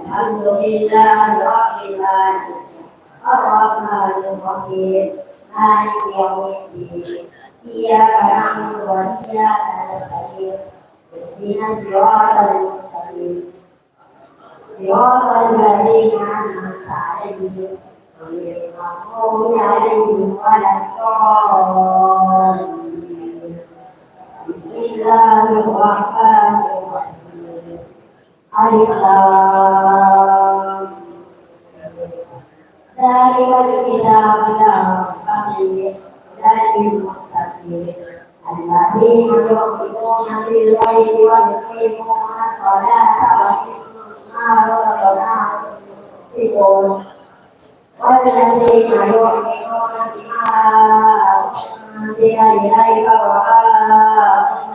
Alhamdulillah Rabbil Alamin Ar-Rahmanir Rahim Maliki Yawmiddin Iyyaka na'budu wa iyyaka nasta'in Ihdinas siratal mustaqim Siratal ladzina an'amta 'alaihim ghairil maghdubi 'alaihim waladdallin Bismillahirrahmanirrahim Alif Lam Dzalikal kitabu la raiba fihi hudal lil muttaqin alladzina yu'minuna bil ghaibi wa yuqimuna as-salata wa mimma razaqnahum yunfiqun walladzina yu'minuna bima unzila ilayka wa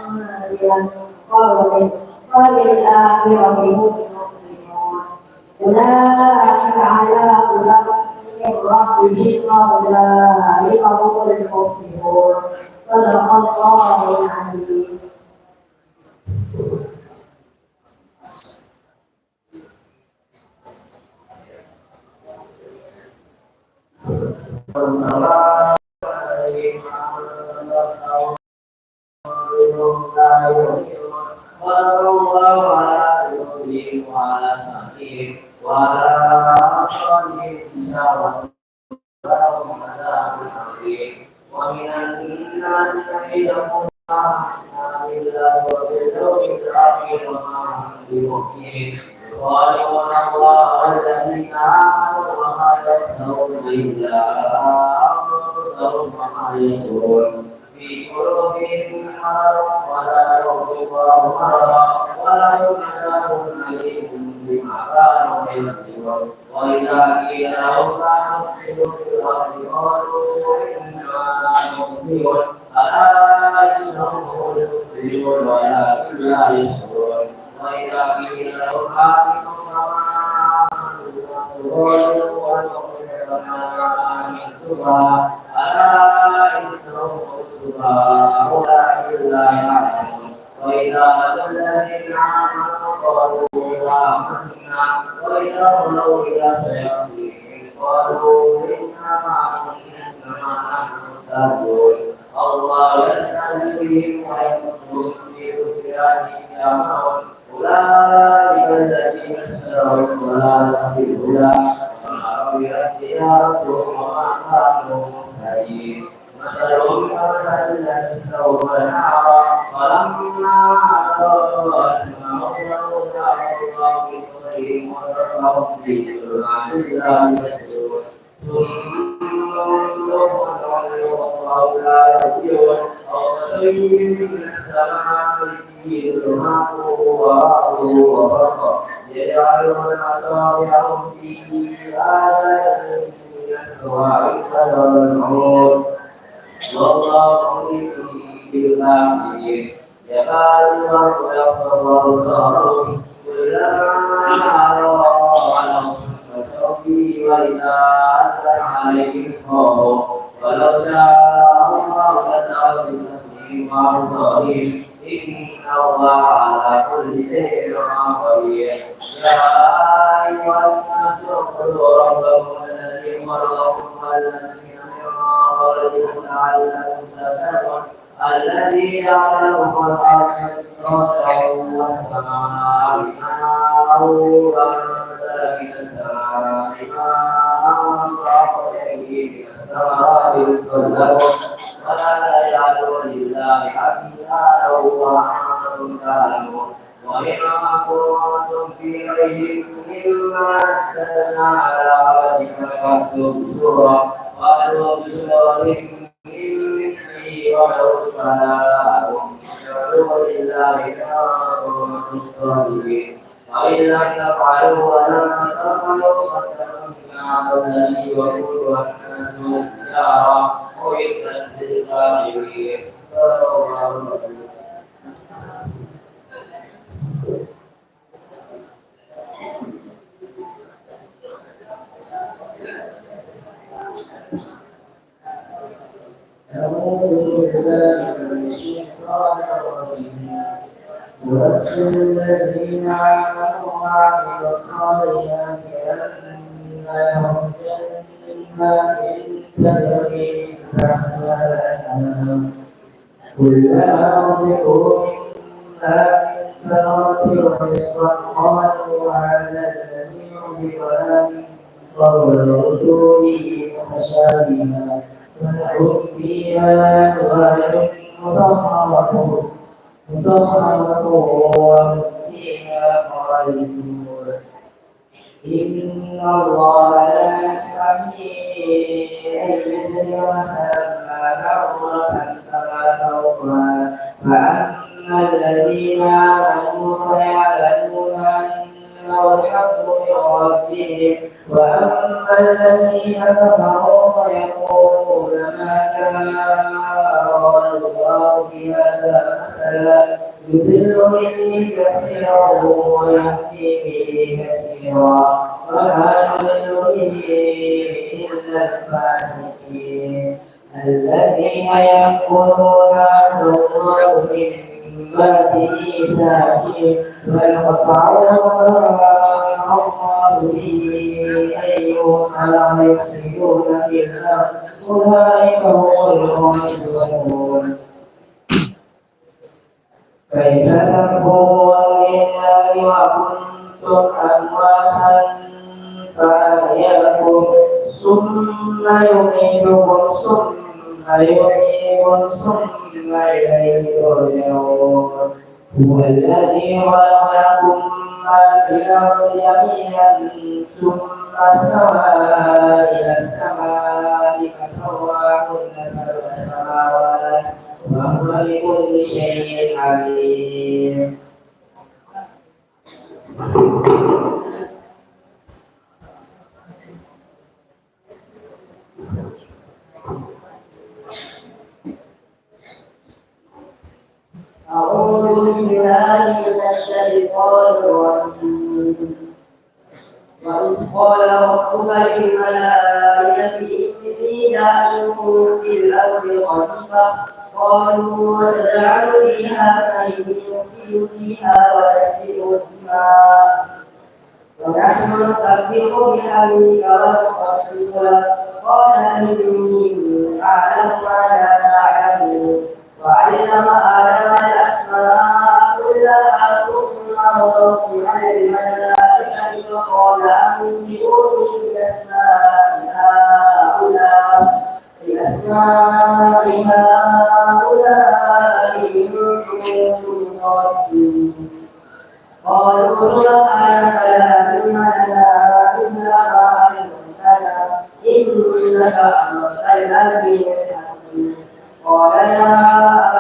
unzila min qablik وبالآخرة هم يؤمنون أولئك على هدى من ربهم وأولئك هم المفلحون صدق الله العظيم ومن الناس من يقول آمنا بالله وباليوم الآخر وما هم بمؤمنين يخادعون الله والذين آمنوا وما يخدعون إلا أنفسهم وما يشعرون في قلوبهم مرض وزادهم الله مرضا ولهم عذاب أليم بما كانوا يكسبون وإذا قيل لهم لا تفسدوا في الأرض قالوا إنما نحن مفسدون ألا إنهم هم المفسدون ولكن لا يشعرون وإذا قيل لهم آمنوا كما آمنوا ونؤمن السبحان ألا إنهم هم السبحان ولكن لا يعلمون وإذا لقوا الذين آمنوا قالوا آمنا وإذا خلوا إلى شياطينهم قالوا إنما نحن مستهزئون الله يستهزئ بهم ويمدهم في طغيانهم يعمهون أولئك الذين اشتروا الضلالة بالهدى وما تجارتهم وما كانوا مهتدين مثلهم كمثل الذي استوقد نارا فلما أضاءت ما حوله ذهب الله بنورهم وتركهم في ظلمات لا يبصرون ثم والله لا يرجعون أو كصيب من السماء فيه ظلمات ورعد وبرق يجعلون أصابعهم في آذانهم من الصواعق حذر الموت والله محيط بالكافرين يكاد البرق يخطف أبصارهم كلما أضاء لهم كفروا به وإذا أذن عليهم قاموا ولو شاء الله لذهب بسمعهم وأبصارهم إن الله على كل شيء قدير يا أيها الناس اعبدوا ربكم الذي خلقكم والذين من قبلكم لعلكم تتقون الذي جعل لكم الأرض فراشا والسماء بناء وأنزل من السماء ماء فأخرج به من الثمرات رزقا لكم ولا تجعلوا لله أندادا وأنتم تعلمون وبما كنتم في ريب مما نزلنا على عبدنا فأتوا بسورة من مثله ولو شاءكم ادعوا لله كنتم صادقين وإن لم تفعلوا ولم تفعلوا فاتقوا الذي وقودها الناس والحجارة أعدت للكافرين صدق الله العظيم. الشيطان الرجيم وبشر الذين آمنوا وعملوا الصالحات أن لهم جنات تجري من تحتها الأنهار كلما رزقوا منها من ثمرة رزقا قالوا هذا الذي رزقنا من قبل وأتوا متشابها ولهم فيها أزواج مطهرة وهم فيها خالدون إن الله لا يستحيي أن يضرب مثلا ما بعوضة فما فوقها فأما الذين آمنوا فيعلمون أنه الحق من ربهم وأما الذين كفروا فيقولون ماذا أراد الله بهذا مثلا يضل به كثيرا ويهدي به كثيرا وما يضل به إلا الفاسقين الذين يأكلون أموالهم من بعد ميثاقه ويقطعون الله به أن يوصل ويفسدون في الأرض أولئك هم الخاسرون كيف تكفرون بالله وكنتم أمواتا فأحياكم ثم يميتكم ثم يحييكم ثم إليه ترجعون هو الذي خلق لكم ما في الأرض جميعا ثم استوى إلى السماء فسواهن سبع سماوات وهو بكل شيء عليم أعوذ بالله من الشيطان الرجيم وإذ قال ربك للملائكة إني جاعل في الأرض خليفة قالوا وتجعل فيها من يفسد فيها ويسفك الدماء ونحن نسبح بحمدك ونقدس لك قال إني أعلم ما لا تعلمون وعلم آدم الأسماء كلها ثم عرضهم على الملائكة فقال أنبئوني بأسماء هؤلاء إن كنتم صادقين قالوا سبحانك لا علم لنا إلا ما علمتنا إنك أنت العليم الحكيم قال يا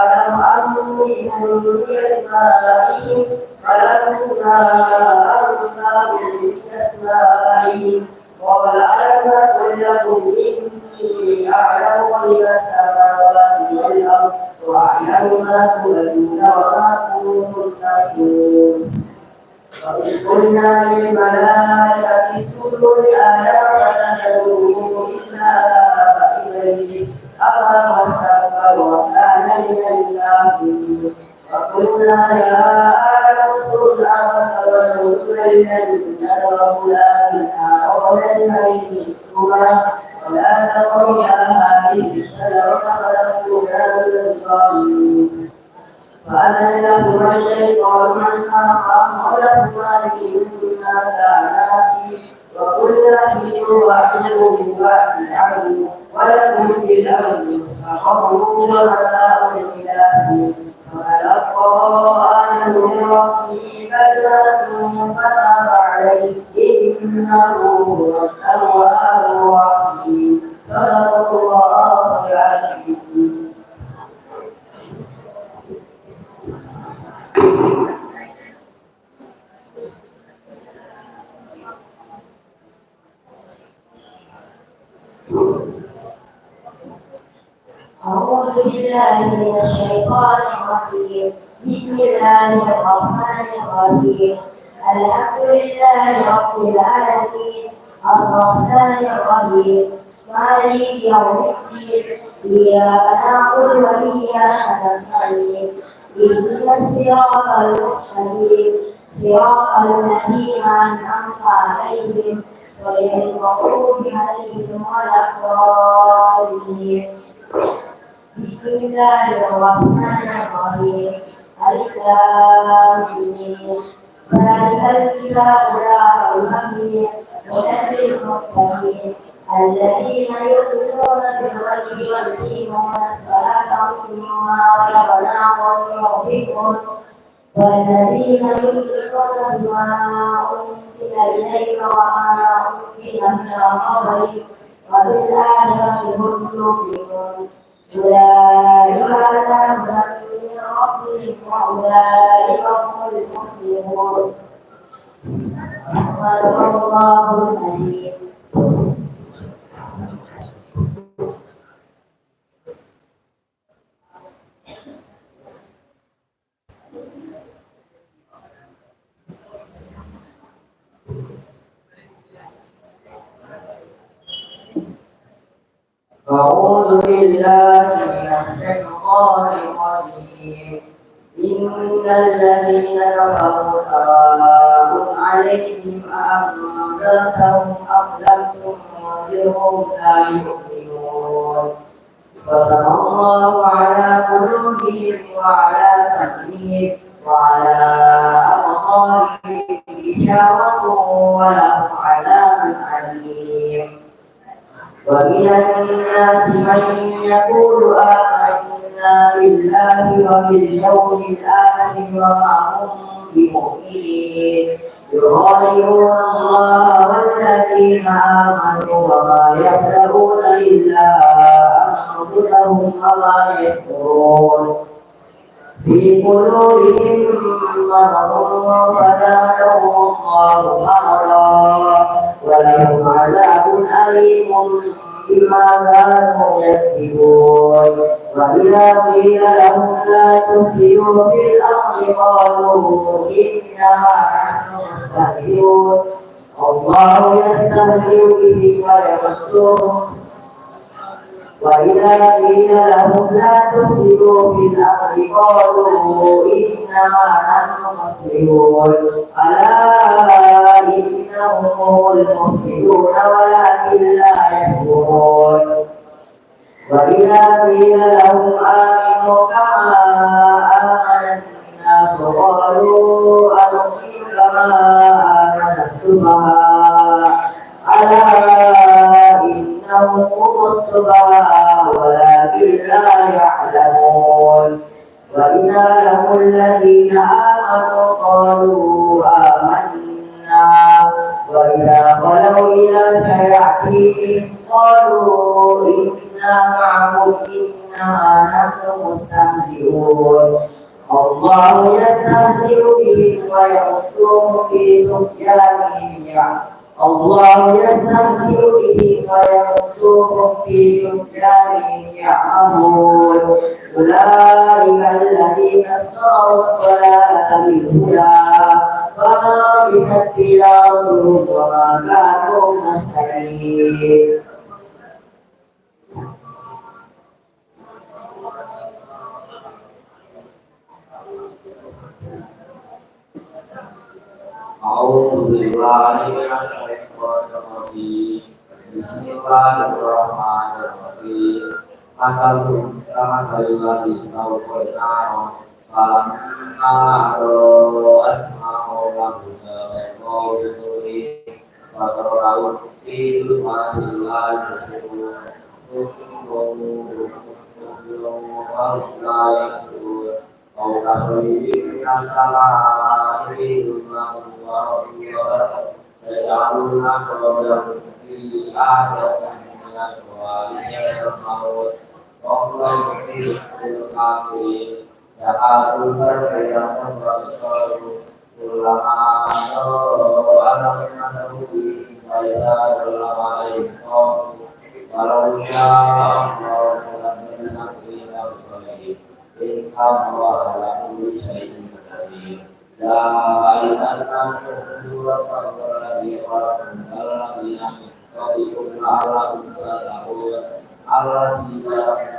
آدم أنبئهم بأسمائهم فلما أنبأهم بأسمائهم قال ألم أقل لكم إني أعلم غيب السماوات والأرض وأعلم ما تبدون وما كنتم تكتمون وإذ قلنا للملائكة اسجدوا لآدم فسجدوا إلا إبليس أبى واستكبر وكان من الكافرين فقلنا يا آدم اسجد أنت وزوجك الجنة وكلا منها رغدا حيثما ولا تقربا هذه الشجرة فتكونا من الظالمين فأزلهما الشيطان عنها فأخرجهما مما كانا فيه وقلنا اهبطوا واعتزلوا من بعد العدو ولكم في الأرض مستقر ومتاع إلى حين فتلقى آدم من ربه كلمات فتاب عليه إنه هو التواب الرحيم صدق الله العظيم. أعوذ بالله من الشيطان الرجيم بسم الله الرحمن الرحيم الحمد لله رب العالمين الرحمن الرحيم مالك يوم الدين إياك نعبد وإياك نستعين اهدنا الصراط المستقيم صراط الذين أنعمت عليهم غير المغضوب عليهم ولا الضالين بسم الله الرحمن الرحيم ألف لام ميم ذلك الكتاب لا ريب فيه هدى للمتقين الذين يؤمنون بالغيب ويقيمون الصلاة ومما رزقناهم ينفقون والذين يؤمنون بما أنزل إليك وما أنزل من قبلك وبالآخرة هم يوقنون أولئك على هدى من ربهم وأولئك هم المفلحون صدق الله العظيم. أعوذ بالله من الشيطان الرجيم إن الذين كفروا سواء عليهم أأنذرتهم أم لم تنذرهم لا يؤمنون ختم الله على قلوبهم وعلى سمعهم وعلى أبصارهم غشاوة ولهم عذاب أليم ومن الناس من يقول آمنا بالله وباليوم الآخر وما هم بمؤمنين يخادعون الله والذين آمنوا وما يخدعون إلا أنفسهم وما يشعرون في قلوبهم مرض فزادهم الله مرضا ولهم عذاب أليم بما كانوا يكسبون وإذا قيل لهم لا تفسدوا في الأرض قالوا إنما نحن مستهزئون الله يستهزئ بهم ويمسهم وإذا قيل لهم لا تفسدوا في الأرض قالوا إنما نحن مصلحون ألا إنهم هم المفسدون ولكن لا يشكرون وإذا قيل لهم آمنوا كما آمن الناس قالوا أنؤمن كما آمن السفهاء ألا إنهم هم السفهاء ولكن لا يعلمون وإذا لقوا الذين آمنوا قالوا آمنا وإذا خلوا إلى شياطينهم قالوا إنا معكم إنما نحن مستهزئون الله يستهزئ بهم ويمسهم في طغيانهم الله يستهزئ بهم ويمسهم في طغيانهم يعمهون أولئك الذين اشتروا الضلالة بالهدى فما ربحت تجارتهم وما كانوا مهتدين أعوذ بالله من الشيطان الرجيم بسم الله الرحمن الرحيم مثلهم كمثل الذي استوقد نارا فلما أسمعه له الله بنوره فقرأوا في ظلمات لا يبصرون وهم لا يبصرون أو كصيب من السماء فيه ظلمات ورعد يجعلون قولهم في آية من أسوارهم يسمعون وهم في الكافرين يكادون يرجعون ويسرون كلما أضاء لهم نذروا به فإذا ظلم عليهم قالوا ولو شاء الله لنزلنا في أرضه إن الله على كل شيء قدير يا أيها الناس اعبدوا ربكم الذي خلقكم والذين من قبلكم لعلكم تتقون التي خلقت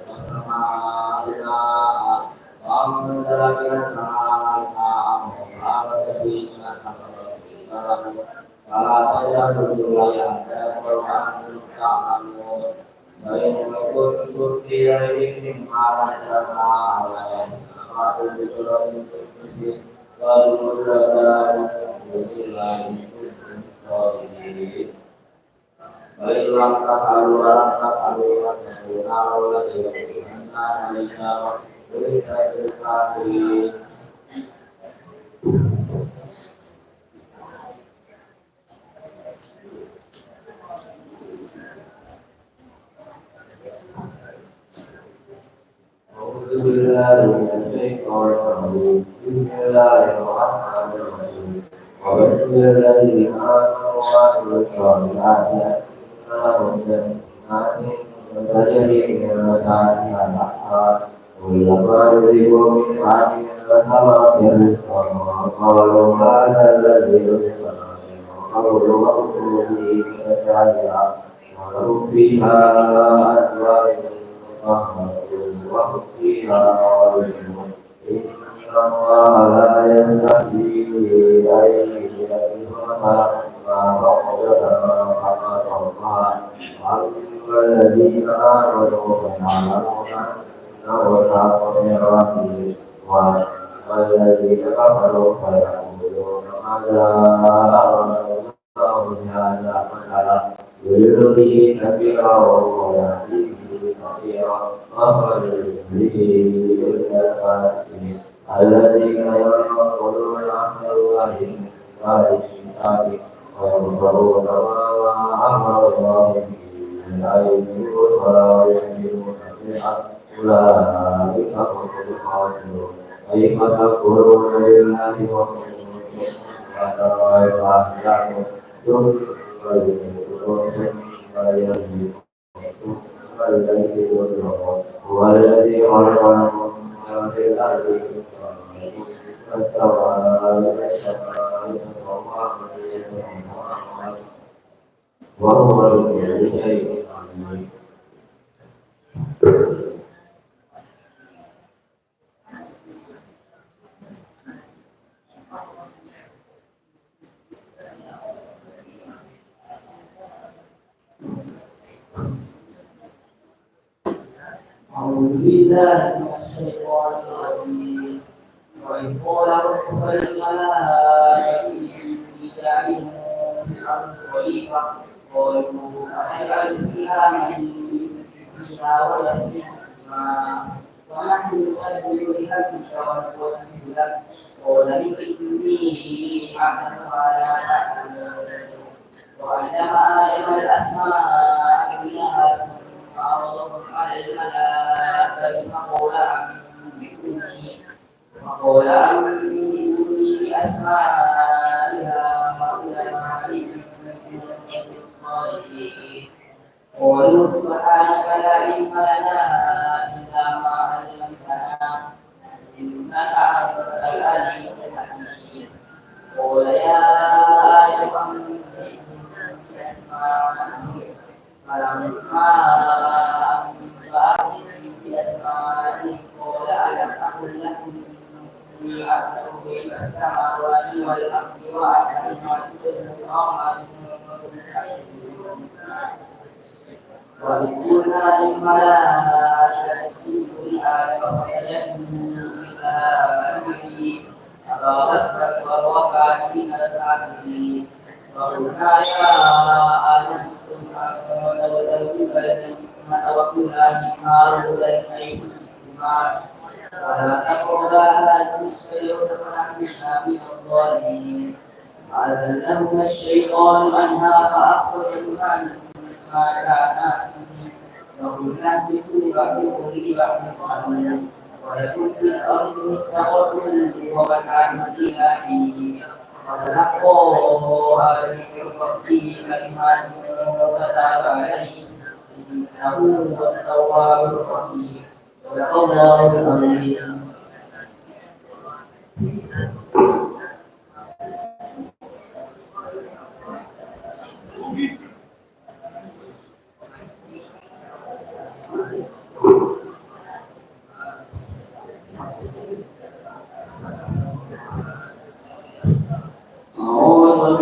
والسماء بناء وأنزل من السماء ماء وأنبت به من الثمرات فلا تجعلوا لله أندادا وأنتم تعلمون وإن كنتم في ريب مما نزلنا على فأتوا بسورة من مثله قالوا لنا لله إن كنتم صادقين وإن لم تفعلوا ولم تفعلوا فاتقوا نارا التي وقودها علينا وأعدت للكافرين أعوذ بالله من الشيطان الرجيم بسم الله الرحمن الرحيم وبشر الذين آمنوا وعملوا الصالحات أن لهم جنات تجري من تحتها الأنهار كلما رزقوا منها من ثمرة رزقا قالوا هذا الذي رزقنا من قبل وأتوا به متشابها ولهم فيها أزواج مطهرة وهم فيها خالدون إن الله لا يستحيي أن يكلم ما فوقنا حق الله وأما الذين آمنوا فيعلمون أنه الحق من ربهم والذين كفروا فيقولون ماذا أراد الله بهذا مثلا يضل به كثيرا ويهدي به كثيرا وهو به إلا الفاسقين الذين ينقضون عهد الله من بعد الشتاء وينظرون ما أمر الله به لا يؤمنون ولا يؤمنون بالحق أولئك هم الخاسرون كيف تكفرون بالله وكنتم وتعلمون هو الذي خلقكم في الأرض فاستوى إلى السماء وهو بكل شيء عليم أعوذ بالله من الشيطان الرجيم وإذ قال ربك للملائكة إني جاعل في الأرض خليفة قالوا أتجعل فيها من فيها ويسفك الدماء ونحن نسبح بحمدك ونقدس لك قال إني أعلم ما لا تعلمون وعلم آدم الأسماء كلها ثم عرضهم على الملائكة فقال أنبئوني بأسماء هؤلاء إن كنتم صادقين قالوا سبحانك لا علم لنا إلا ما علمتنا إنك أنت العليم الحكيم قال يا آدم أنبئهم بأسمائهم فلما أنبأهم بأسمائهم قال ألم أقل لكم إني أعلم غيب السماوات والأرض وأعلم ما تبدون وما كنتم تكتمون وإذ قلنا للملائكة اسجدوا لآدم فسجدوا إلا إبليس أبى واستكبر وكان من الكافرين وقلنا يا آدم اسكن أنت وزوجك الجنة وكلا منها رغدا حيث شئتما ولا تقربا هذه الشجرة فتكونا من الظالمين فأزلهما الشيطان عنها فأخرجهما مما كانا فيه وقلنا اهبطوا بعضكم لبعض عدو ولكم في الأرض مستقر ومتاع إلى حين فتلقى آدم من ربه كلمات فتاب عليه إنه هو التواب الرحيم صدق الله العظيم.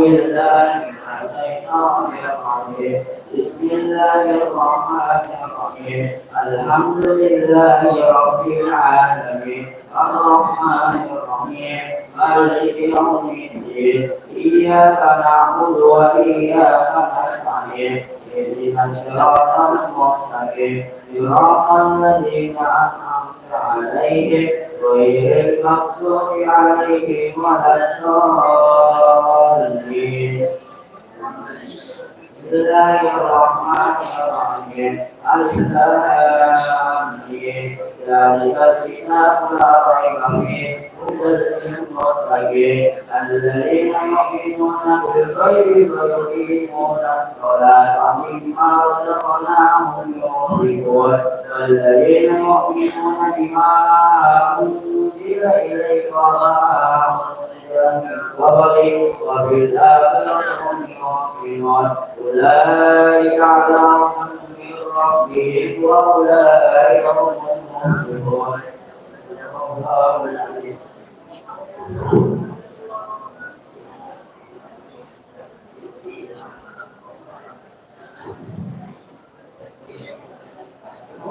بالله من الشيطان الرجيم بسم الله الرحمن الرحيم الحمد لله رب العالمين الرحمن الرحيم مالك يوم الدين إياك نعبد وإياك نستعين اهدنا الصراط المستقيم صراط الذين أنعمت عليهم غير المغضوب عليهم ولا الضالين بسم الله الرحمن الرحيم الم ذلك الكتاب لا ريب فيه هدى للمتقين الذين يؤمنون بالغيب ويقيمون الصلاة ومما رزقناهم ينفقون والذين يؤمنون بما أنزل إليك وما وبالآخرة هم يوقنون أولئك على هدى من ربهم وأولئك هم المفلحون.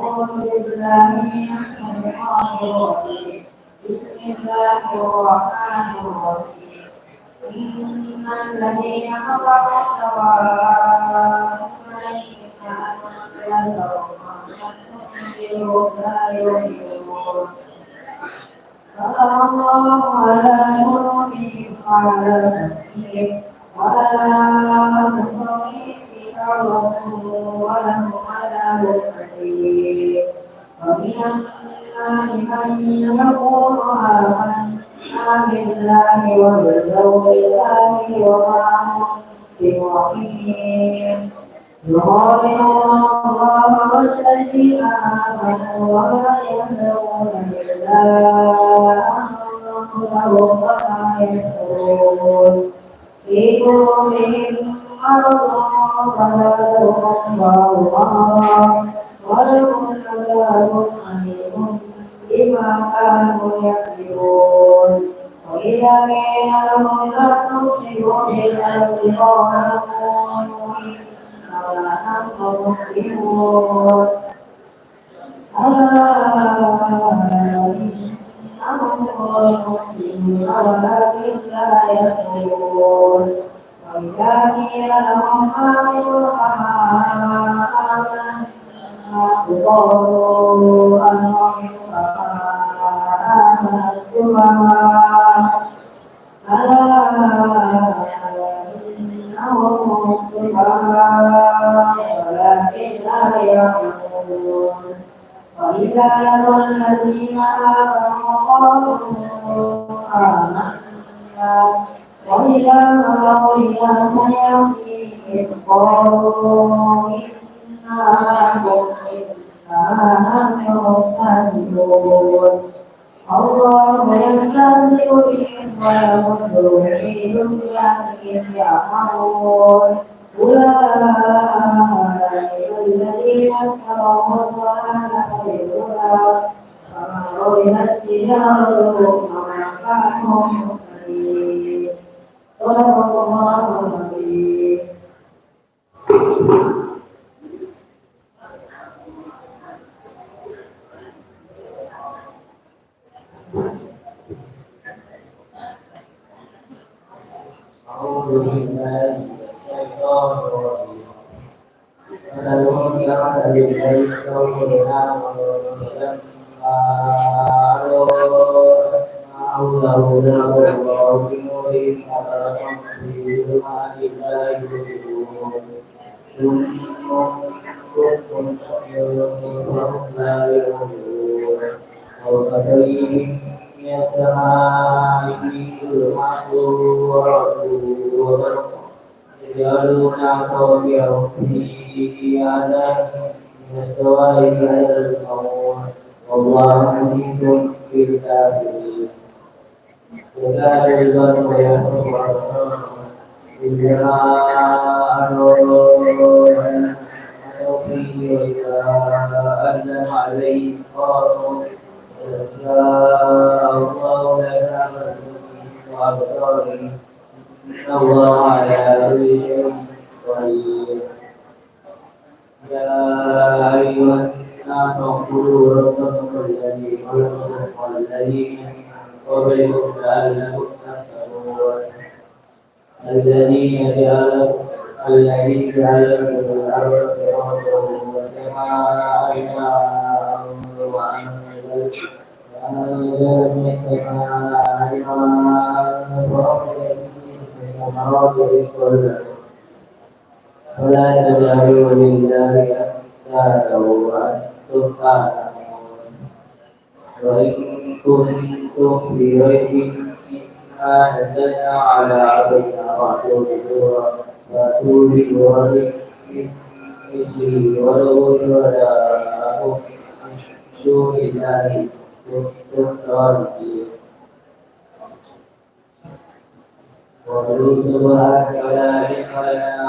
أعوذ بالله من الشيطان الرجيم بسم الله الرحمن الرحيم إن الذين كفروا سواء عليهم لا يؤمنون ختم الله على قلوبهم وعلى سمعهم وعلى أبصارهم غشاوة ولهم عذاب أليم ومن الناس من يقول آمنا بالله وباليوم الآخر وما هم بمؤمنين يخادعون الله والذين آمنوا وما يخدعون إلا أنفسهم وما يشعرون في قلوبهم مرض فزادهم الله مرضا ولهم عذاب أليم بما كانوا يكذبون وإذا قيل لهم لا تفسدوا في الأرض قالوا إنما نحن مسلمون ألا إنهم المسلمون ولكن لا يشعرون وإذا قيل لهم آمنوا كما آمن الناس قالوا أنؤمن كما آمن السفهاء ألا إنهم السفهاء ولكن لا يعلمون وإذا لقوا الذين آمنوا قالوا آمنا وإذا مروا إلى سيئاتهم قالوا إنا نحن مستهزئون الله يستهزئ بهم ويمدهم في طغيانهم يعمهون أولئك الذين اشتروا الضلالة بالهدى فما ربحت تجارتهم وما كانوا مهتدين صدق الله العظيم. أعوذ بالله من الشيطان الرجيم فلهم كان بالبيت وقلنا ولما حوله له الله بنورهم وتركهم في ظلمات لا يبصرون ثم كنتم فهم لا يبصرون وكصيب من السماء فيه ظلمات ورعد يجعلون أصابعهم في آذانهم من الصواعق حذر الموت والله محيط بالكافرين وكان البر يحكم إذا أراد فيه وإذا أذن عليه قالوا شاء الله لذهب بأبصارهم إن الله على خلق الذين من قبلكم لعلكم تتقون الذي جعل لكم الأرض فراشا والسماء بناء وأنزل من السماء ماء فأخرج به الثمرات رزقا لكم ولا تجعلوا لله أندادا وأنتم تعلمون وإن كنتم في ريب مما نزلنا على عبدنا فأتوا بسورة من مثله ولو شهداءكم من دون الله كنتم صادقين قالوا سبحانك لا علم لنا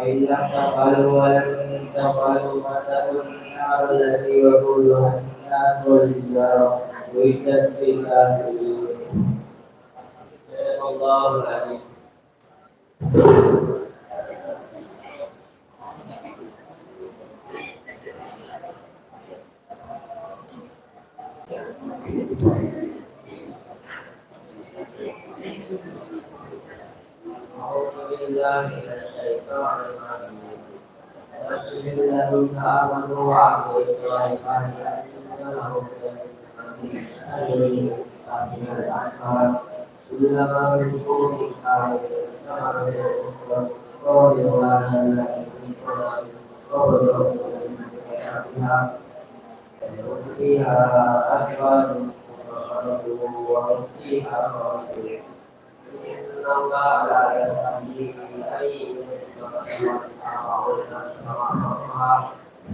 إلا ما تفعلوا ولن تفعلوا فاتقوا النار التي وقودها الناس والحجارة أعدت للكافرين صدق الله العظيم. أعوذ بالله من الشيطان الرجيم بسم الله آمنوا وعملوا الصالحات أن لهم أجر من الأحسان كلما رزقوا منها ثمرة قالوا هذا الذي قالوا فيها أكبر وهم فيها خالدون إن الله لا يهدي أن يشرك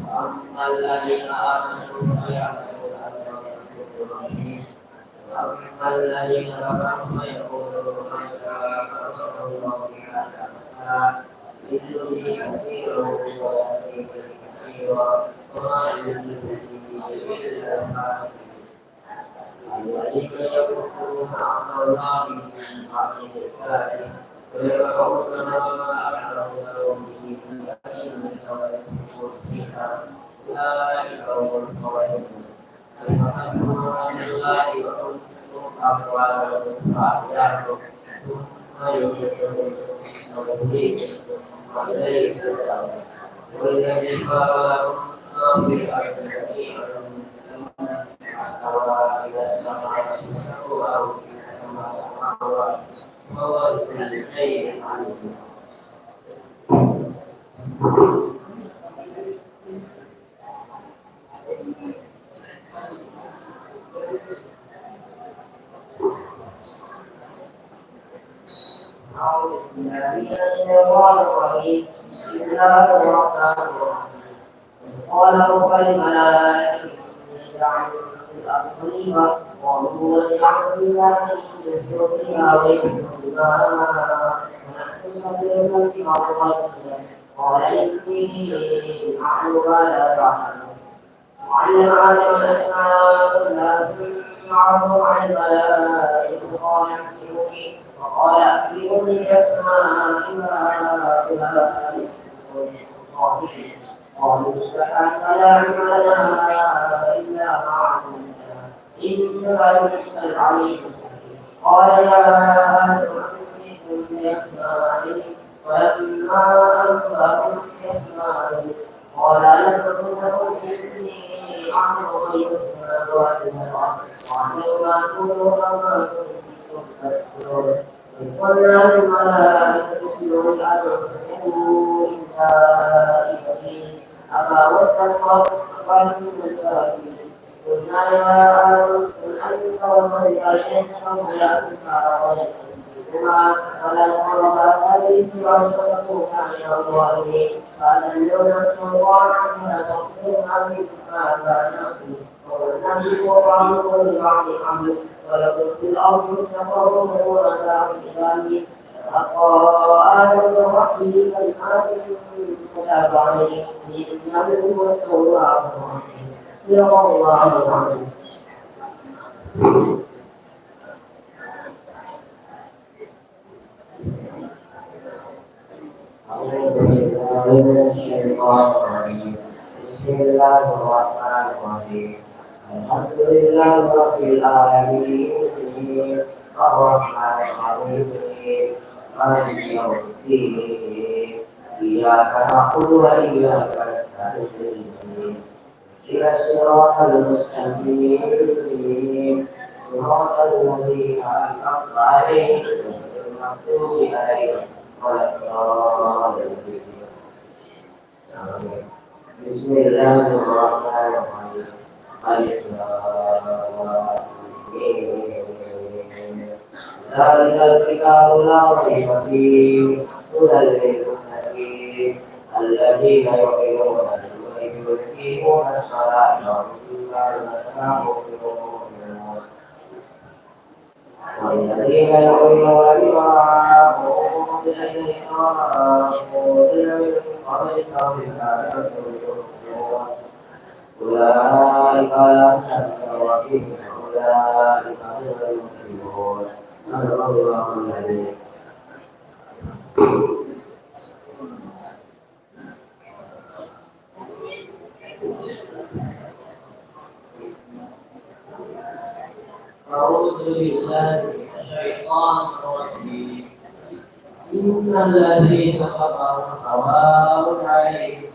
أما الذين آمنوا فيعلمون أنه الرحيم أما الذين كفروا فيقولون ماذا أرسل الله بهذا يضل كثيرا ويهدي كثيرا وما يضل به إلا الفاسقين الذين يكفرون عن الله من بعد ذلك ويقولون ما أمر الله به من الذين ويكفرون بها أولئك هم الظالمون ويحمدون لله وحكمهم أقوالهم وأفعالهم ثم يدخلون ويهديهم وإليه ترجعون والذي قال لهم بالأرض كثيرا بسم الله الرحمن الرحيم قال رب الملائكة الأرض خليفة قالوا ونعم بالله يسر فيها ويحكم بما ونحن نسبح بك وتقدم قال إني أعلم ما لا تعلمون وعلم آدم الأسماء كلها ثم عرضوا على الملائكة قال أنبئوني بأسماء هؤلاء قالوا سبحانك لا علم لنا إلا ما علمتنا إنك أنت العليم قال يا آدم أنبئهم بأسمائهم فلما أنبأهم بأسمائهم قال ألم أقل لكم إني أعلم غيب السماوات والأرض وأعلم ما تبدون وما كنتم تكتمون إذ قلنا للملائكة اسجدوا لآدم فسجدوا إلا إبليس أبى واستكبر وكان من الكافرين قلنا يا آدم اسكن أنت وزوجك الجنة ولا ولا تقربا هذه الصراط فتكونا من الظالمين فأذلوا الشيطان عنها تخبرنا بما كان ونبئ بعضكم لبعض حمل ولكم في الأرض مستقر ومتاع إلى فألقى آدم ربه كلمات فتاب عليه إنه هو التواب الرحيم صدق الله العظيم. أعوذ بالله من الشيطان الرجيم Bismillahirrahmanirrahim. Alhamdulillahirabbil alamin. Arrahmanirrahim. Maliki yaumiddin. Iyyaka na'budu wa iyyaka nasta'in. إلى الصراط المستقيم صراط الذين أنعمت عليهم غير المغضوب عليهم ولا الضالين. بسم الله الرحمن الرحيم. ألف ذلك الكتاب لا ريب فيه هدى للمتقين الذين يؤمنون بالغيب ويقيمون الصلاة ومما رزقناهم ينفقون والذين يؤمنون بما أنزل إليك وما أنزل من قبلك وبالآخرة هم يؤمنون أولئك على هدى من ربهم أولئك هم المفلحون. صدق الله العظيم. أعوذ بالله من الشيطان الرجيم. إن الذين كفروا سواء عليهم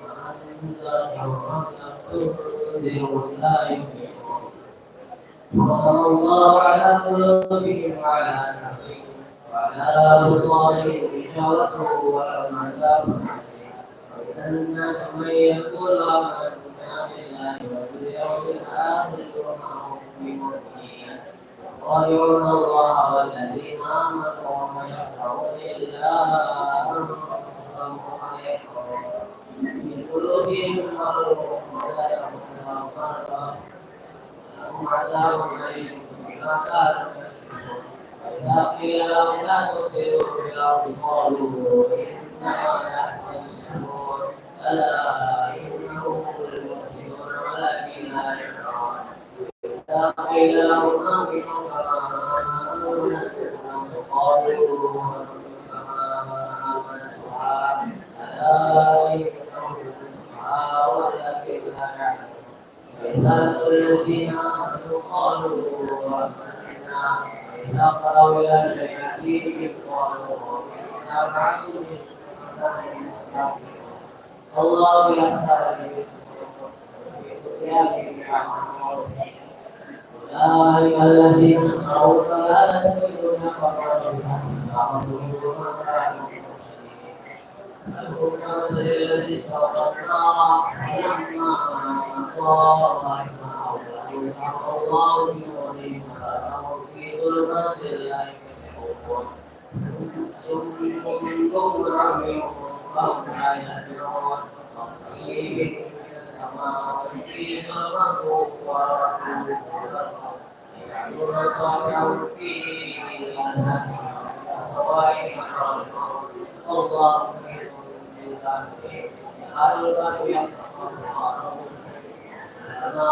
أنذرتهم أم لم تنذرهم لا يؤمنون. ختم الله على قلوبهم وعلى سمعهم وعلى أبصارهم غشاوة ولهم عذاب عظيم. ومن الناس من يقول آمنا بالله وباليوم الآخر وما هم بمؤمنين يخادعون الله والذين آمنوا وما يخدعون إلا أنفسهم وما يشعرون. في قلوبهم مرض وزادهم الله مرضا لهم عذاب أليم بما كانوا يكسبون. وإذا قيل لهم لا تفسدوا في الأرض قالوا إنما نحن مصلحون ألا إنهم هم المفسدون ولكن لا يشعرون. إذا قيل لهم آمنوا كما آمن الناس قالوا كما آمن السفهاء ألا إنهم السفهاء ولكن لا يعلمون. وإذا لقوا الذين آمنوا قالوا آمنا وإذا خلوا إلى شياطينهم قالوا إنا معكم إنما نحن مستهزئون. الله يستهزئ بطغيانهم يعمهون. أولئك الذين اشتروا الضلالة بالدنيا فضلوا يعبدون ما كانوا مهتدين. فهم كمثل الذي استوقد نارا فلما أصابها ما حوله سحق الله بنورهم فأتاهم في ظلمات لا يبصرون. صم بكم عمي فهم لا يهتدون. وتصيب من السماء فيه ظلمة ورعد يجعلون أصابعهم في آذانهم من الصواعق حذر الموت والله محيط بالكافرين. يكاد البرق يخطف أبصارهم كلما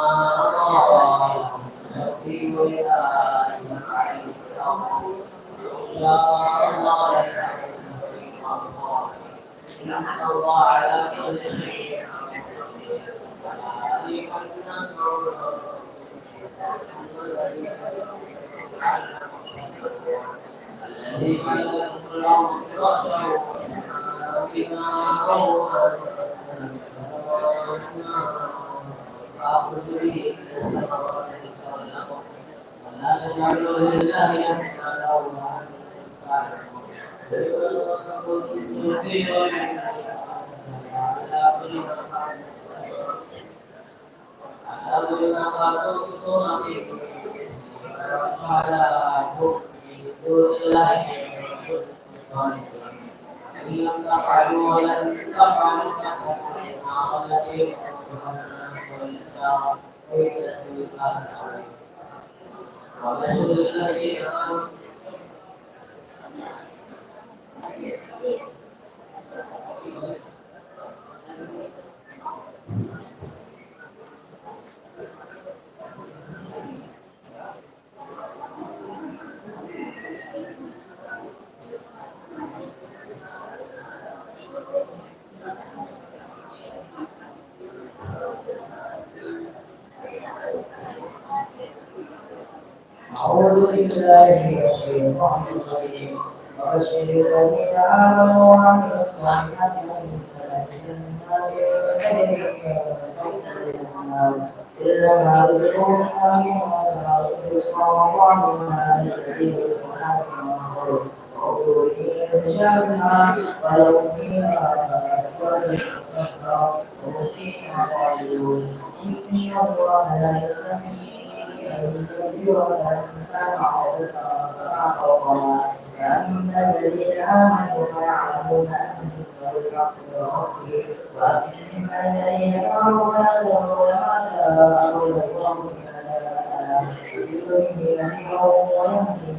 أضاء لهم مشوا إذا أزلم عليهم الأمر يا الله يستحق سبيل الأبصار إن الله على كل شيء قدير. يا أيها الناس الذي علمكم الأرض فراشا والسماء بناء وأنزل من السماء ماء فأخرج به من الثمرات رزقا لكم ولا تجعلوا لله أندادا وأنتم تعلمون. بما قالوا في سورة على دون الله إن لم تفعلوا ولن تفعلوا فاتقوا النار التي وقودها الناس والحجارة أعدت للكافرين. وبشر الذين آمنوا أعوذ بالله من الشيطان الرجيم وبشر الذين آمنوا وعملوا الصالحات أن جنات تجري من تحتها الأنهار كلما رزقوا منها من ثمرات رزقا وقالوا ما يستطيع القرآن وقولوا متشابها ولهم فيها أزواج مطهرة وهم فيها خالدون إن الله لا يستحيي أن يبدل الإنسان عودته فأعرضها فأما الذين آمنوا فيعلمون أنه الحق من ربهم وأما الذين كفروا فيقولون ماذا أراد الله بهذا يضل كثيرا ويهدي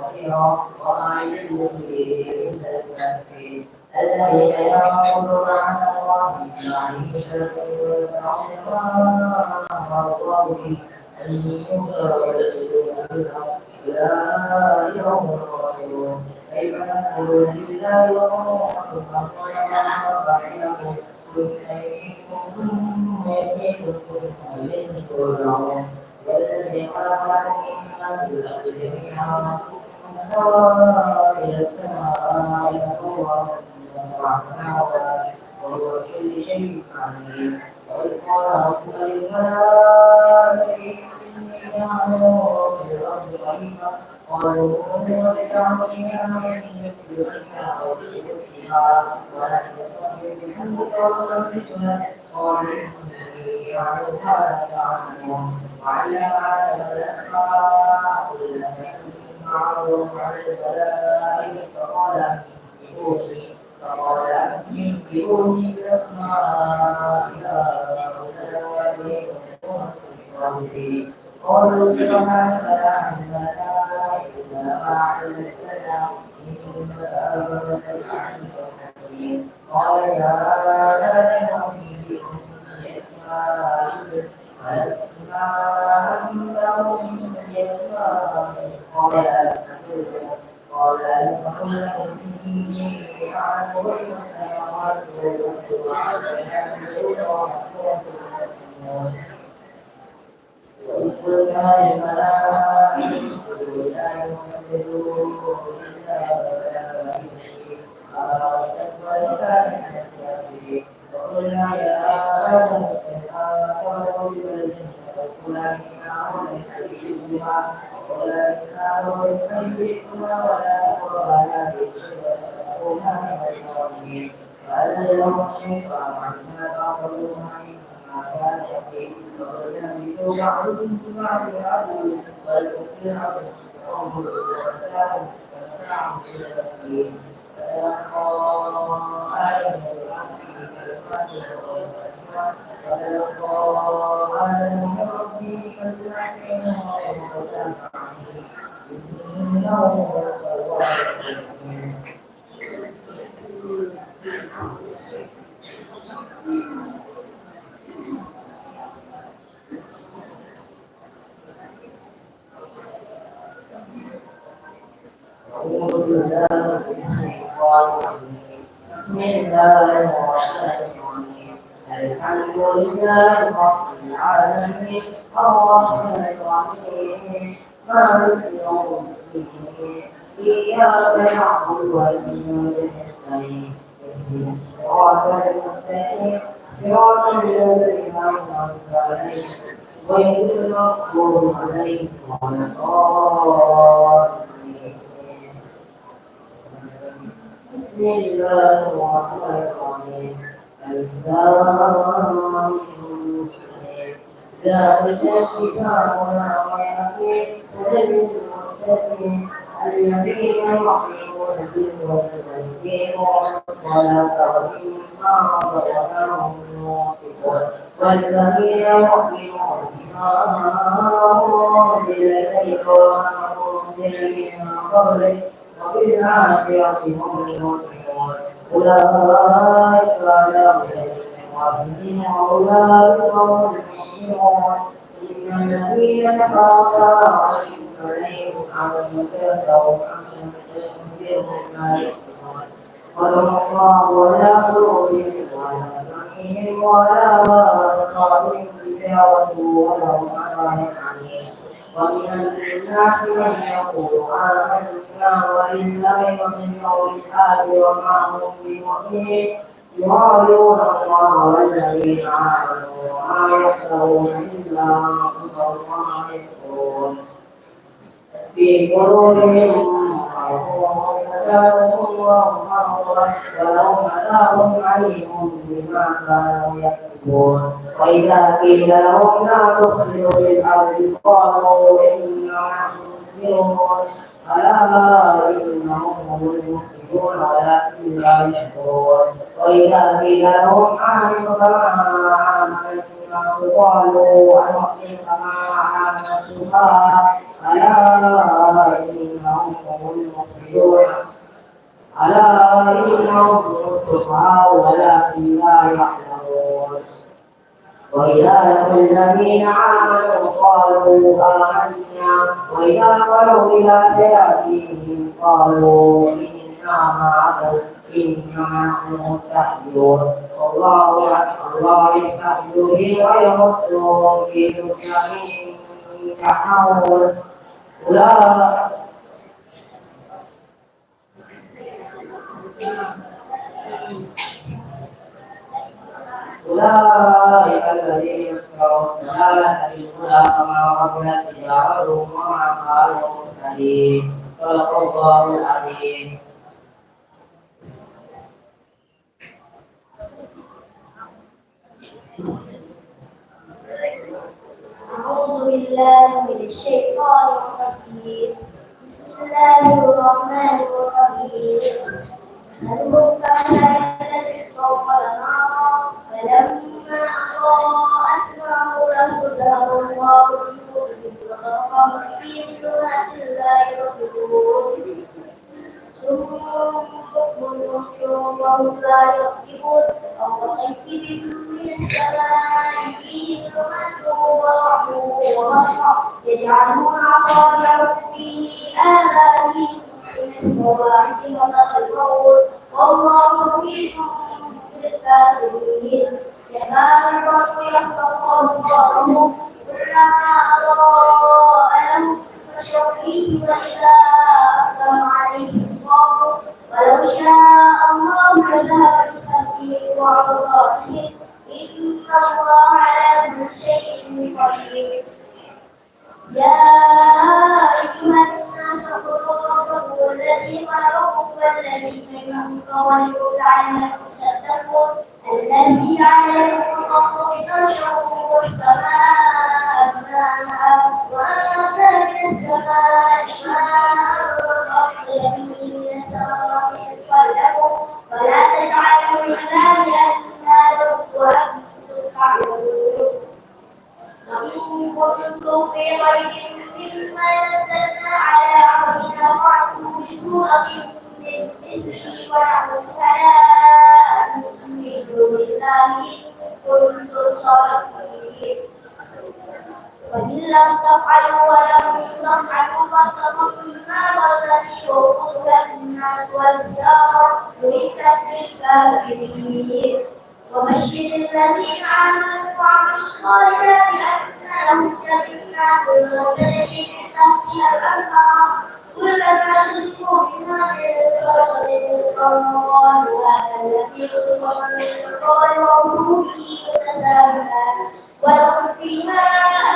كثيرا وما يضل به إلا الفاسقين الذين ينقضون عهد الله من بعد ميثاقه ويعصون ما أمر الله به أن يوصل ويسجدون بالحق أولئك هم الخاسرون كيف تكفرون بالله وتؤمنون بأنكم قل أيكم يمينكم وإليه ترجعون والذي خلق لكم ما في الأرض جميعا استوى إلى السماء فسواهن سبع سماوات وهو بكل شيء عليم وإذ قال ربك للملائكة إني جاعل في الأرض خليفة قالوا واجعلني آمنا بذكرها وبذكرها ولن يصلي بحمدك ونقدسك قال إني أعلم ما لا تعلمون وعلم آدم الأسماء كلها ثم عرضهم على الملائكة فقال أنبئوني بأسماء هؤلاء إن قالوا سبحانك لا علم لنا إلا ما علمتنا إنك أنت العليم الحكيم قال يا آدم أنبئهم بأسمائهم فلما أنبأهم بأسمائهم قال ألم أقل لكم إني أعلم غيب السماوات والأرض وأعلم وإذ قلنا للملائكة اسجدوا لآدم فسجدوا إلا إبليس أبى واستكبر وكان من الكافرين وقلنا يا آدم اسكن أنت وزوجك الجنة وكلا مما من حيثما وكلا مما من حيثما ولا تقربا هذه الشجرة فتكونا من الظالمين فأزلهم الشيطان عنها فأخذوهما كان يقين ويهبط بعضهم ببعض عدو ولتكفر عدوهم وكان فنفعهم في التكفير فتلقى آدم بربه كلمات فتلقى آدم من ربه كلمات فتاب عليه إنه هو التواب الرحيم بسم الله الرحمن الرحيم الحمد لله رب العالمين الرحمن الرحيم مالك يوم الدين إياك نعبد وإياك نستعين اهدنا الصراط المستقيم صراط الذين أنعمت عليهم غير المغضوب عليهم ولا الضالين بسم الله الرحمن الرحيم ذلك الكتاب لا ريب فيه هدى للمتقين الذين يؤمنون بالغيب والصلاة ومما رزقناهم ينفقون والذين يؤمنون بما أنزل إليك وما أنزل من قبلك وبالآخرة هم يوقنون أولئك على هدى من ربهم وأولئك هم المفلحون إن الذين كفروا سواء عليهم أنذرتهم أم لم تنذرهم لا يؤمنون ختم الله على قلوبهم وعلى سمعهم وعلى أبصارهم غشاوة ولهم عذاب أليم ومن الناس من يقول آمنا ولله ومن يوم الآخر وما هم بمؤمنين يخادعون الله والذين آمنوا وما يخدعون إلا أنفسهم وما يشعرون في قلوبهم مرض فزادهم الله مرضا ولهم عذاب عليم بما كانوا يكسبون وإذا قيل لهم لا تفسدوا في الأرض قالوا إنما مفسدون ألا إنهم هم المفسدون ولكن لا يشكرون وإذا قيل لهم آمنوا كما آمن الناس قالوا أنؤمن كما آمن السفهاء ألا إنهم هم المفسدون ألا إنهم هم السفهاء ولكن لا يعلمون وإذا لقوا الذين آمنوا قالوا آمنا وإذا خلوا إلى شياطينهم قالوا إنا معكم إنما نحن مستهزئون الله يستهزئ به ويمدهم في طغيانهم يعمهون أولئك الذين اشتروا الضلالة بالهدى فما ربحت تجارتهم وما كانوا مهتدين صدق الله العظيم. أعوذ بالله من الشيطان الرجيم بسم الله الرحمن الرحيم الملك الذي استوفى نارا فلما أضاءت ما حوله ذهب الله بنورهم وتركهم في ظلمات لا يبصرون صم بكم وهم لا يرقبون أو كصيب من السماء فيه ظلمات ورعد وبرق يجعلون أصابعهم في آذانهم من الصواعق وسط الموت والله محيط بالكافرين يكاد البرق يخطف أبصارهم كلما أضاء لهم مشوا فيه وإذا أظلم عليهم قاموا ولو شاء الله لذهب بسمعهم وأبصارهم إن الله على كل شيء قدير يا أيها الناس اعبدوا ربكم الذي خلقكم والذين من قبلكم لعلكم تتقون الذي جعل لكم الأرض فراشا والسماء بناء وأنزل من السماء ماء فأخرج به من الثمرات رزقا لكم ولا تجعلوا لله أندادا وأنتم تعلمون وإن كنتم في ريب مما نزلنا على عبدنا فأتوا بسورة من مثله ودعوا شهداءكم من دون الله إن كنتم صادقين وإن لم تفعلوا ولم تفعلوا فاتقوا النار التي وقودها الناس والحجارة أعدت للكافرين وبشر الذين آمنوا وعملوا الصالحات أن لهم جنات تجري من تحتها الأنهار كلما رزقوا منها من رزقا قالوا هذا الذي رزقنا من قبل وأتوا به متشابها ولهم فيها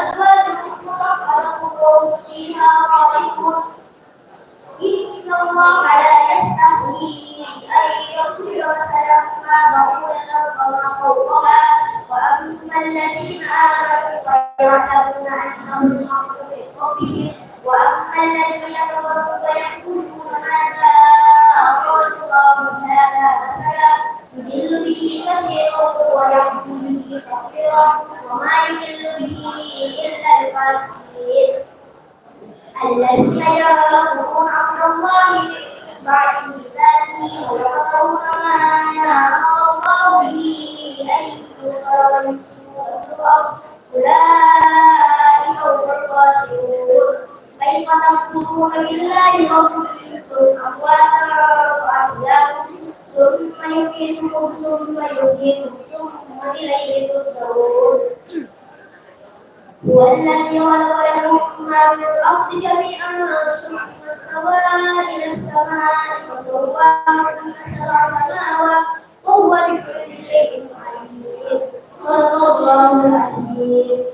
أزواج مطهرة وهم فيها خالدون إن الله لا يستحيي أن يغفر مثلا ما بعوضة فما فوقها وأما الذين آمنوا فيعلمون أنه الحق من ربهم وأما الذين كفروا فيقولون ماذا أراد الله بهذا مثلا يضل به كثيرا ويهدي به كثيرا وما يضل به إلا الفاسقين الذين يعلمون أمر الله من بعد ميثاقه ويقطعون ما أمر الله به أن يوصل ويفسدون في الأرض أولئك هم الخاسرون كيف تكفرون بالله وكنتم أمواتا وأحياء ثم يميتكم ثم يحييكم ثم إليه ترجعون هو الذي والولد مما من الأرض جميعا ثم استوى إلى السماء فسواهن سبع سماوات وهو بكل شيء عليم صدق الله العظيم.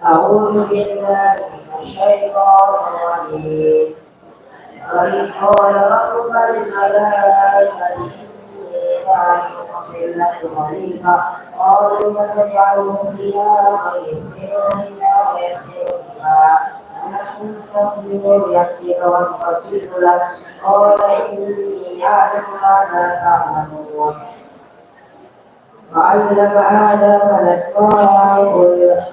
أعوذ بالله من الشيطان الرجيم وإذ قال ربك للملائكة إني جاعل في الأرض خليفة قالوا من يجعله فيها من يفسد فيها ويسفك فيها ونحن نسبح بحمدك ونقدس لك قال إني أعلم ما لا تعلمون وعلم آدم الأسماء كلها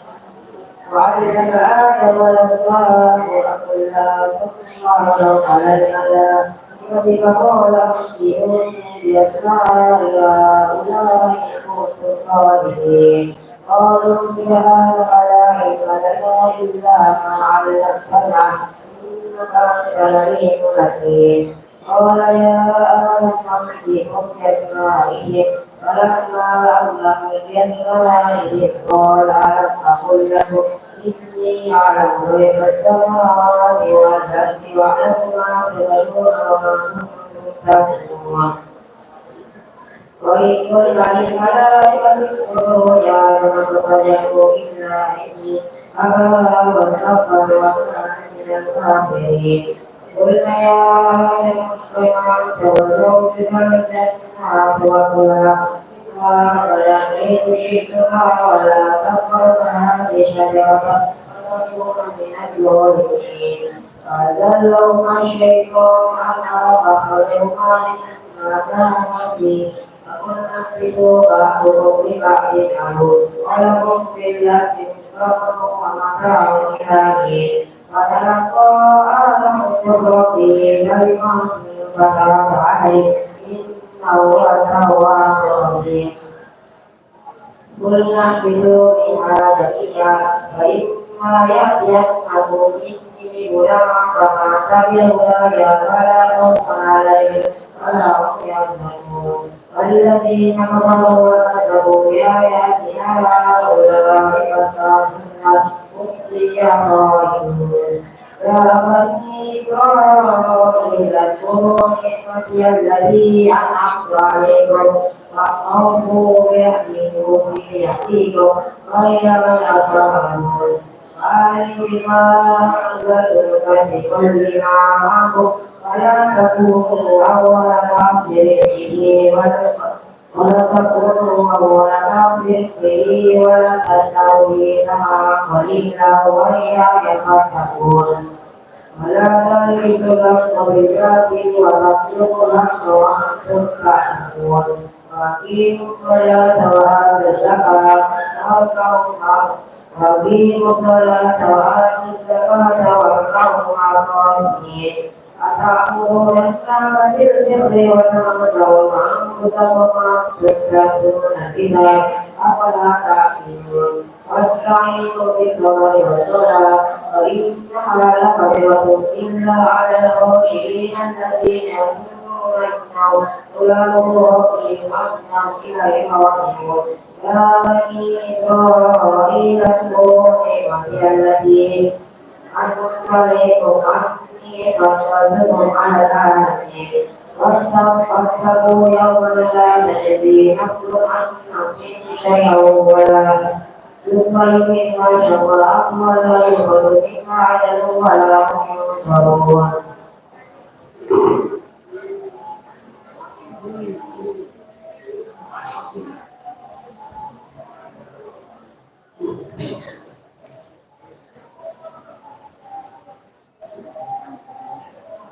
كلها ثم عرض على الملائكة فقال أنبئوني بأسماء هؤلاء إن كنتم صادقين قالوا سبحانك لا علم لنا إلا ما علمتنا إنك أنت العليم الحكيم قال يا آدم أنبئهم بأسمائهم فلما أنبأهم بأسمائهم قال ألم أقل لكم إني أعلم غيب السماوات والأرض وأعلم ما تبدون وما كنتم تكتمون وإذ قلنا للملائكة اسجدوا لآدم فسجدوا إلا إبليس أبى واستكبر وكان من الكافرين قلنا يا آدم اسكن أنت وزوجك الجنة وكلا ولا شئتما ولا تقربا هذه الشجرة فتكونا من الظالمين فأزلهما الشيطان عنها فأخرجهما مما كانا فيه فقلنا اكسبوا بعضكم لبعض عدو ولكم في الأرض مستقر ومتاع إلى حين فتلقى آدم من ربه كلمات فتاب عليه إنه هو التواب الرحيم قلنا اهبطوا منها جميعا فإما يأتينكم مني هدى فمن تبع هداي فلا خوف عليهم ولا هم يحزنون والذين كفروا وكذبوا بآياتنا أولئك أصحاب النار هم فيها خالدون يا بني إسرائيل اذكروا نعمتي التي أنعمت عليكم وأوفوا بعهدي أوف بعهدكم غير تفعلون وآمنوا بما أنزلت بكل ما معكم ولا تكونوا أول كافر به ولا تكونوا أول كافر به ولا تشتروا ثمنا قليلا وإياي فاتقون ولا تلبسوا الحق بالباطل وتكتموا الحق وأنتم تعلمون وأقيموا الصلاة وآتوا الزكاة وأقيموا الصلاة وآتوا الزكاة واركعوا مع الراكعين أتأمرون الناس بالبر وتنسون أنفسكم وأنتم تتلون الكتاب أفلا تعقلون واستعينوا بالصبر والصلاة وإنها لكبيرة إلا على الخاشعين الذين يظنون أنهم ملاقو ربهم وأنهم إليه راجعون يا بني إسرائيل اذكروا نعمتي التي أنعمت عليكم أني فضلتكم على العالمين واتقوا يوما لا تجزي نفس عن نفس شيئا ولا يقبل منا شفاعة ولا يقبل منا عدل ولا هم ينصرون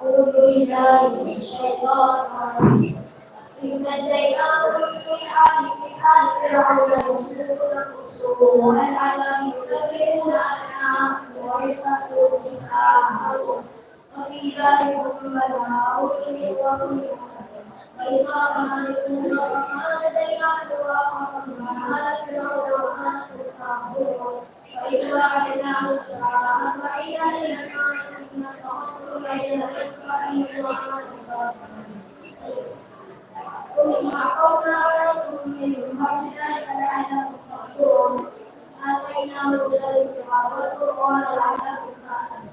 أعوذ بالله من الشيطان الرجيم إذ نجيناكم من آل فرعون يسلكونكم سوء العذاب يذبحون أبناءكم ويستحيون نساءكم وفي ذلكم بلاء من ربكم فإذا علينا السلام فإذا لنا فأصل إلى ثم عقبنا عليكم من بعد ذلك لعلكم تشكرون آتيناه سلمها والقرآن لعلكم تعلمون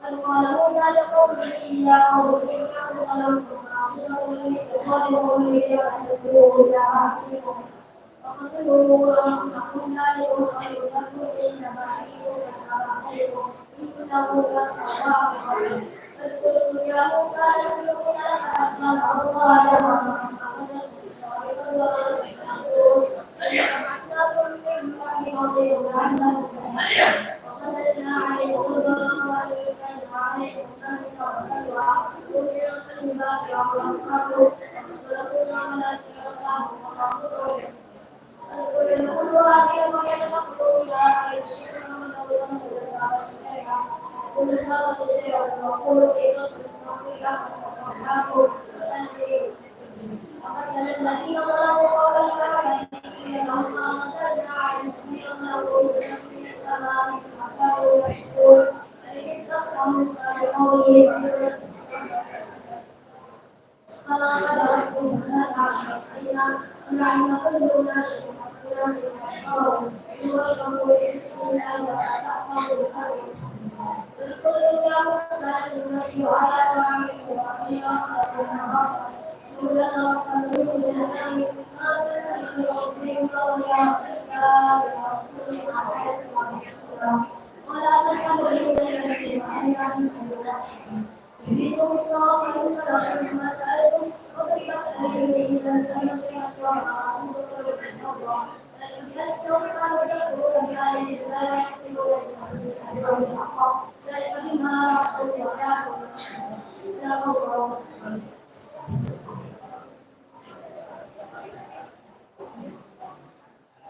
قد قال موسى لقومه يا قوم إنكم ظلمتم أنفسكم باتخاذكم العجل فتوبوا إلى بارئكم فقتلوا أنفسكم ذلكم خير لكم عند بارئكم وتابعتكم إنه للتواب الرحيم إذ قلتم يا موسى لن نؤمن لك حتى نعبد الله وما الصالحون وما فبعثناكم من بعد موتهم لعلكم تسألون وقدرنا عليكم الغرام وأنزلنا عليكم المن والسلوى كلوا من طيبات ما رزقناكم ولكم ما ملكتم وأنفسكم كل هذه المريم تقول بها يشركون من دون الله سبحانه كل هذا سبحانه وقول في قبل وسنتين وقد الذين ظلموا قولا كما لهم أنزلنا على الذين ظلموا بسبب السماء فكانوا يشكرون فإن استسقى موسى بقوله فأخذ رسول الله عشر أيام ولعن كل ناس أشهرهم واشربوا بسم الله ولا تأخذوا الأرض قل يا موسى المسيح على طعامكم وإلى أخذنا مولانا وقالوا لنا ما كان لربهم قولا ولا تسألوا إلى المسيح أن يعزمكم يريدون صراطا فما سألتم وكيف سألوا إذا المسيح وما الله لأنهم كانوا يكفرون بآيات الله ويقتلون الحق ذلك بما عصوا وكانوا